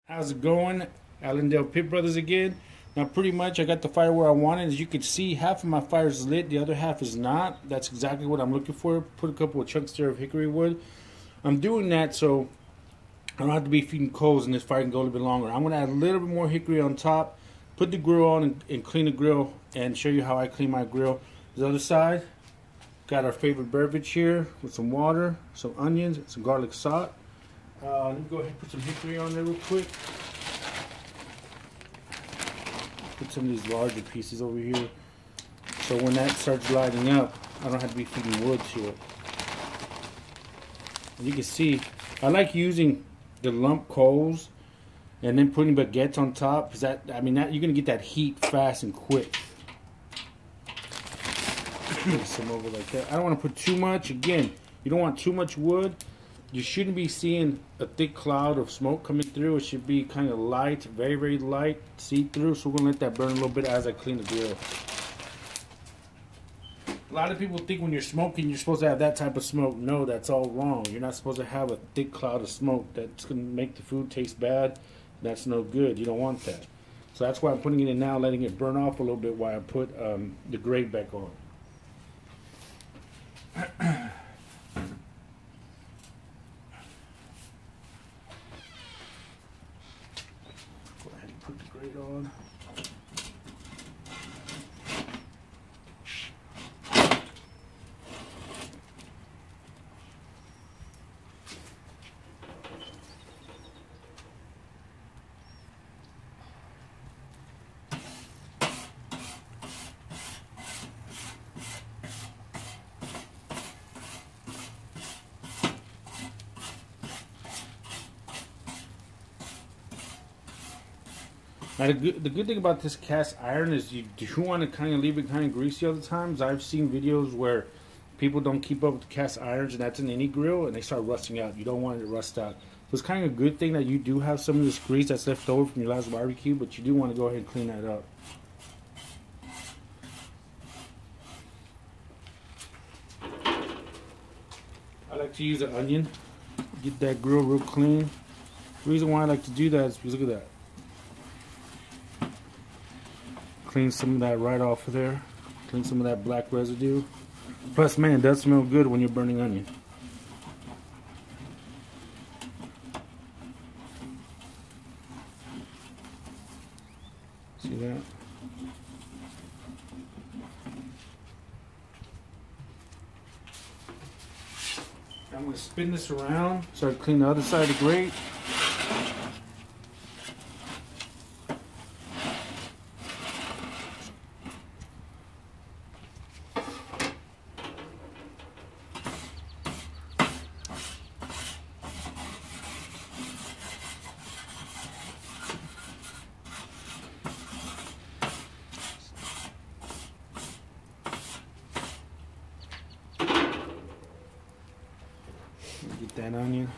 How's it going? Allendale Pit Brothers again. Now pretty much I got the fire where I wanted. As you can see, half of my fire is lit, the other half is not. That's exactly what I'm looking for. Put a couple of chunks there of hickory wood. I'm doing that so I don't have to be feeding coals and this fire can go a little bit longer. I'm going to add a little bit more hickory on top, put the grill on and clean the grill and show you how I clean my grill. The other side, got our favorite beverage here with some water, some onions, some garlic salt. Let me go ahead and put some hickory on there real quick. Put some of these larger pieces over here. So when that starts lighting up, I don't have to be feeding wood to it. And you can see, I like using the lump coals and then putting baguettes on top. Because that, I mean, that you're gonna get that heat fast and quick. Some over like that. I don't want to put too much. Again, you don't want too much wood. You shouldn't be seeing a thick cloud of smoke coming through. It should be kind of light, very, very light, see-through. So we're going to let that burn a little bit as I clean the grill. A lot of people think when you're smoking, you're supposed to have that type of smoke. No, that's all wrong. You're not supposed to have a thick cloud of smoke. That's going to make the food taste bad. That's no good. You don't want that. So that's why I'm putting it in now, letting it burn off a little bit while I put the grate back on. Put the grate on. Now the good thing about this cast iron is you do want to kind of leave it kind of greasy all the time. I've seen videos where people don't keep up with the cast irons, and that's in any grill, and they start rusting out. You don't want it to rust out. So it's kind of a good thing that you do have some of this grease that's left over from your last barbecue, but you do want to go ahead and clean that up. I like to use an onion, get that grill real clean. The reason why I like to do that is because look at that. Clean some of that right off of there. Clean some of that black residue. Plus, man, it does smell good when you're burning onion. See that? I'm going to spin this around so I clean the other side of the grate. Get that onion.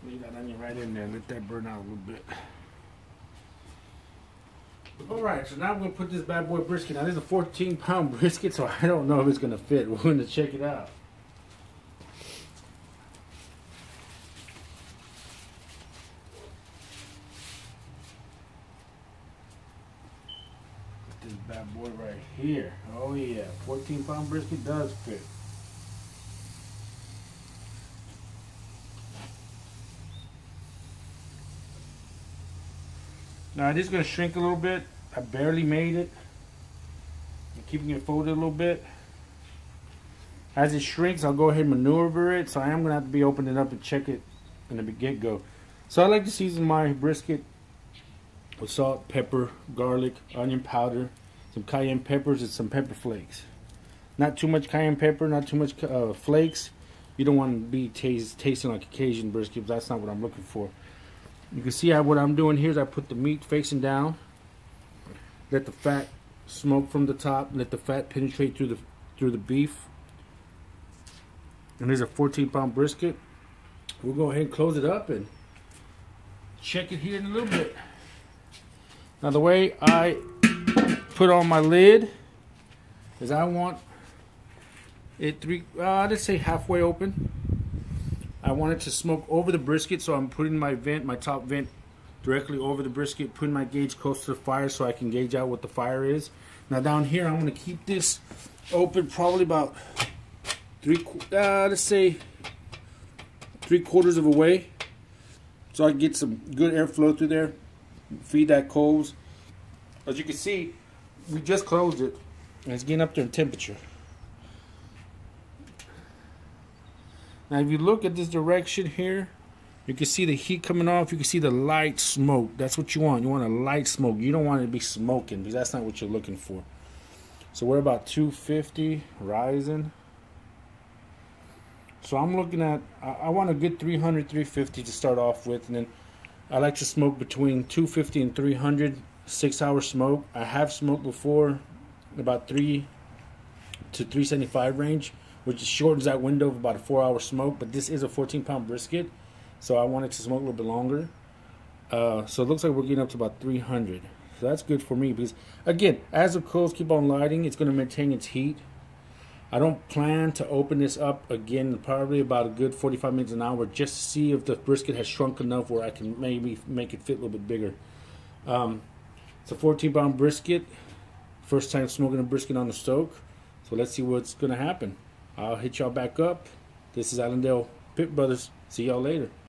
Leave that onion right in there. Let that burn out a little bit. Alright, so now I'm going to put this bad boy brisket. Now this is a 14-pound brisket, so I don't know if it's going to fit. We're going to check it out. Put this bad boy right here. Oh yeah, 14-pound brisket does fit. Now it is going to shrink a little bit. I barely made it. I'm keeping it folded a little bit. As it shrinks, I'll go ahead and maneuver it. So I am going to have to be opening it up and check it in the get-go. So I like to season my brisket with salt, pepper, garlic, onion powder, some cayenne peppers, and some pepper flakes. Not too much cayenne pepper, not too much flakes. You don't want to be tasting like a Cajun brisket. That's not what I'm looking for. You can see what I'm doing here is I put the meat facing down, let the fat smoke from the top, let the fat penetrate through the beef, And there's a 14-pound brisket. We'll go ahead and close it up and check it here in a little bit. Now the way I put on my lid is I want it let's say halfway open. I want it to smoke over the brisket, so I'm putting my top vent directly over the brisket, putting my gauge close to the fire so I can gauge out what the fire is. Now down here I'm going to keep this open probably about let's say 3/4 of a way, so I can get some good airflow through there, feed that coals. As you can see, we just closed it and it's getting up there in temperature. Now if you look at this direction here, you can see the heat coming off. You can see the light smoke. That's what you want. You want a light smoke. You don't want it to be smoking, because that's not what you're looking for. So we're about 250 rising. So I'm looking at, I want a good 300, 350 to start off with, and then I like to smoke between 250 and 300, 6-hour smoke. I have smoked before about 3 to 375 range, which shortens that window of about a 4-hour smoke, but this is a 14-pound brisket, so I want it to smoke a little bit longer. So it looks like we're getting up to about 300. So that's good for me, because again, as the coals keep on lighting, it's going to maintain its heat. I don't plan to open this up again probably about a good 45 minutes an hour, just to see if the brisket has shrunk enough where I can maybe make it fit a little bit bigger. It's a 14-pound brisket. First time smoking a brisket on the STOK. So let's see what's going to happen. I'll hit y'all back up. This is Allendale Pit Brothers. See y'all later.